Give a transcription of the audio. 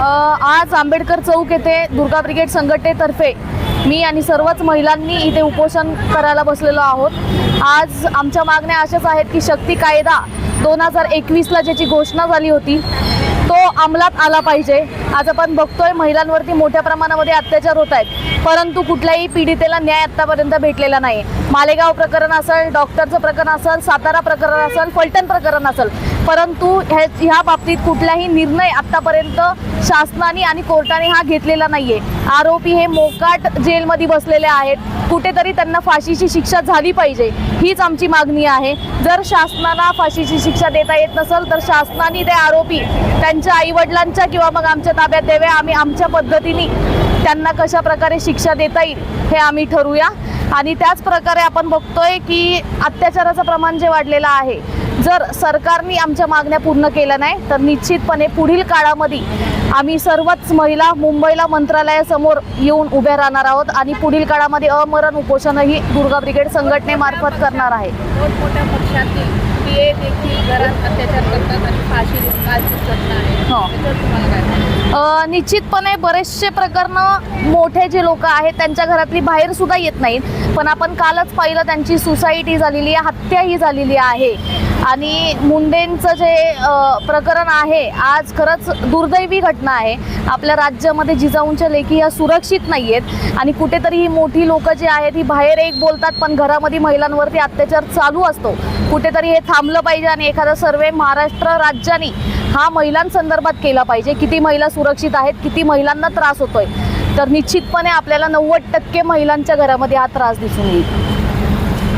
आज आंबेडकर चौक येथे दुर्गा ब्रिगेड संघटनेतर्फे मी आणि सर्वच महिलांनी इथे उपोषण करायला बसलेलो आहोत। आज आमच्या मागण्या अशाच आहेत की शक्ती कायदा 2021ला ज्याची घोषणा झाली होती तो अंमलात आला पाहिजे। आज आपण बघतोय महिलांवरती मोठ्या प्रमाणामध्ये अत्याचार होत आहेत, परंतु कुठल्याही पीडितेला न्याय आतापर्यंत भेटलेला नाही। मालेगाव प्रकरण असेल, डॉक्टरचं प्रकरण असेल, सातारा प्रकरण असेल, फलटण प्रकरण असेल, परंतु ह्या बाबतीत कुठलाही निर्णय आतापर्यंत शासनाने आणि कोर्टाने हा घेतलेला नाहीये। आरोपी हे मोकाट जेलमध्ये बसलेले आहेत, कुठेतरी त्यांना फाशीची शिक्षा झाली पाहिजे, हीच आमची मागणी आहे। जर शासनाला फाशीची शिक्षा देता येत नसेल तर शासनाने ते आरोपी त्यांच्या आईवडिलांच्या किंवा मग आमच्या ताब्यात द्यावे। आम्ही आमच्या पद्धतीने त्यांना कशा प्रकारे शिक्षा देता येईल हे आम्ही ठरवूया। आणि त्याच प्रकारे आपण बघतोय की अत्याचाराचं प्रमाण जे वाढलेलं आहे, जर सरकारने आमच्या मागण्या पूर्ण केल्या नाही तर निश्चितपणे पुढील काळामध्ये आम्ही सर्वच महिला मुंबईला मंत्रालयासमोर येऊन उभ्या राहणार आहोत आणि पुढील काळामध्ये अमरण उपोषणही दुर्गा ब्रिगेड संघटनेमार्फत करणार आहे। मोठ्या पक्षातील पीए देखील घरात अत्याचार करतात आणि फाशी कालची घटना आहे, त्याच्यावर तुम्हाला काय वाटतं? निश्चितपणे बरेचसे प्रकरण मोठे जे लोक आहेत त्यांच्या घरातली बाहेर सुद्धा येत नाहीत, पण आपण कालच पाहिलं त्यांची सुसाईड झालेली आहे, हत्याही झालेली आहे। आणि मुंडेंचं जे प्रकरण आहे आज खरंच दुर्दैवी घटना आहे। आपल्या राज्यामध्ये जिजाऊंच्या लेखी ह्या सुरक्षित नाही आहेत आणि कुठेतरी ही मोठी लोक जी आहेत ही बाहेर एक बोलतात पण घरामध्ये महिलांवरती अत्याचार चालू असतो। कुठेतरी हे थांबलं पाहिजे आणि एखादा सर्वे महाराष्ट्र राज्याने हा महिलांसंदर्भात केला पाहिजे, किती महिला सुरक्षित आहेत, किती महिलांना त्रास होतोय। तर निश्चितपणे आपल्याला 90% महिलांच्या घरामध्ये हा त्रास दिसून येईल।